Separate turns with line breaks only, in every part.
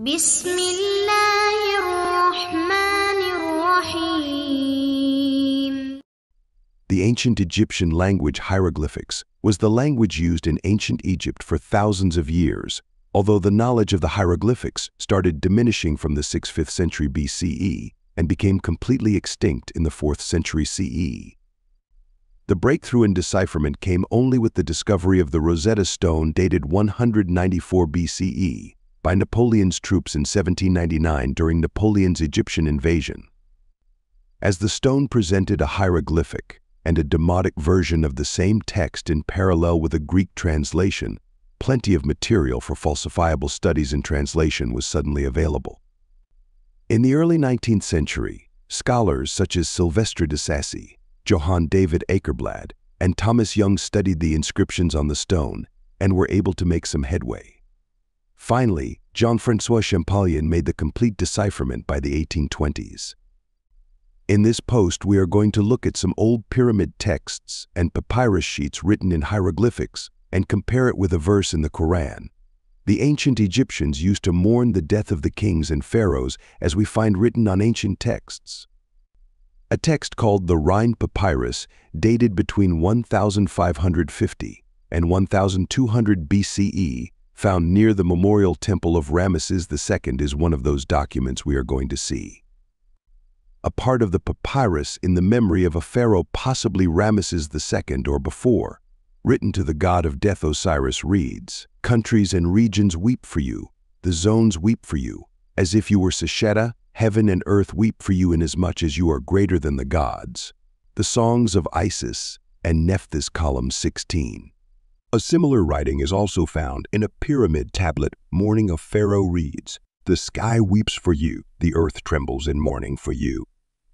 بسم الله الرحمن الرحيم.
The ancient Egyptian language hieroglyphics was the language used in ancient Egypt for thousands of years, although the knowledge of the hieroglyphics started diminishing from the 6th-5th century BCE and became completely extinct in the 4th century CE. The breakthrough in decipherment came only with the discovery of the Rosetta Stone dated 194 BCE by Napoleon's troops in 1799 during Napoleon's Egyptian invasion. As the stone presented a hieroglyphic and a demotic version of the same text in parallel with a Greek translation, plenty of material for falsifiable studies in translation was suddenly available. In the early 19th century, scholars such as Sylvestre de Sacy, Johann David Akerblad, and Thomas Young studied the inscriptions on the stone and were able to make some headway. Finally, Jean-François Champollion made the complete decipherment by the 1820s. In this post, we are going to look at some old pyramid texts and papyrus sheets written in hieroglyphics and compare it with a verse in the Quran. The ancient Egyptians used to mourn the death of the kings and pharaohs, as we find written on ancient texts. A text called the Rhine Papyrus, dated between 1550 and 1200 BCE, found near the memorial temple of Ramesses II, is one of those documents we are going to see. A part of the papyrus in the memory of a pharaoh, possibly Ramesses II or before, written to the god of death Osiris, reads, "Countries and regions weep for you, the zones weep for you, as if you were Sesheta, heaven and earth weep for you inasmuch as you are greater than the gods." The Songs of Isis and Nephthys, column 16. A similar writing is also found in a pyramid tablet. Mourning of Pharaoh reads, "The sky weeps for you, the earth trembles in mourning for you."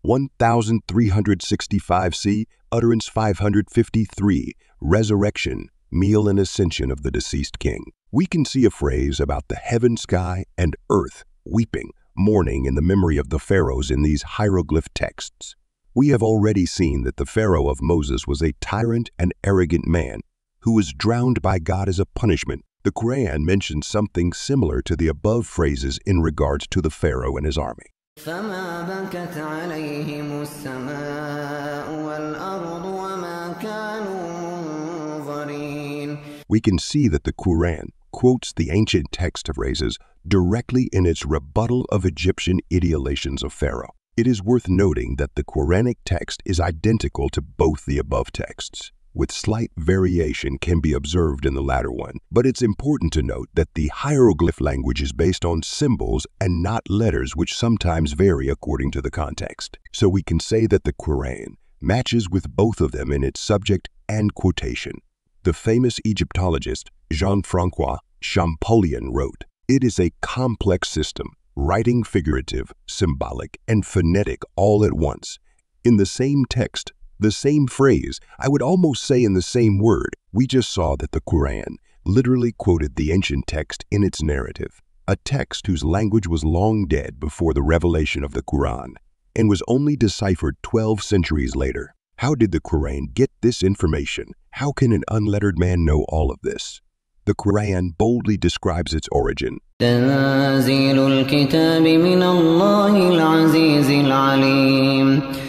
1365 C, utterance 553, resurrection, meal and ascension of the deceased king. We can see a phrase about the heaven, sky, and earth weeping, mourning in the memory of the pharaohs in these hieroglyph texts. We have already seen that the Pharaoh of Moses was a tyrant and arrogant man who was drowned by God as a punishment. The Quran mentions something similar to the above phrases in regards to the Pharaoh and his army.
فما بكت عليهم السماء والأرض وما كانوا منظرين. We can see that the Quran quotes the ancient text phrases directly in its rebuttal of Egyptian ideolations of Pharaoh. It is worth noting that the Quranic text is identical to both the above texts, with slight variation can be observed in the latter one. But it's important to note that the hieroglyph language is based on symbols and not letters, which sometimes vary according to the context. So we can say that the Quran matches with both of them in its subject and quotation. The famous Egyptologist Jean-François Champollion wrote, "It is a complex system, writing figurative, symbolic, and phonetic all at once. In the same text, the same phrase, I would almost say in the same word." We just saw that the Quran literally quoted the ancient text in its narrative, a text whose language was long dead before the revelation of the Quran and was only deciphered 12 centuries later. How did the Quran get this information? How can an unlettered man know all of this? The Quran boldly describes its origin. تنزيل الكتاب من الله العزيز العليم.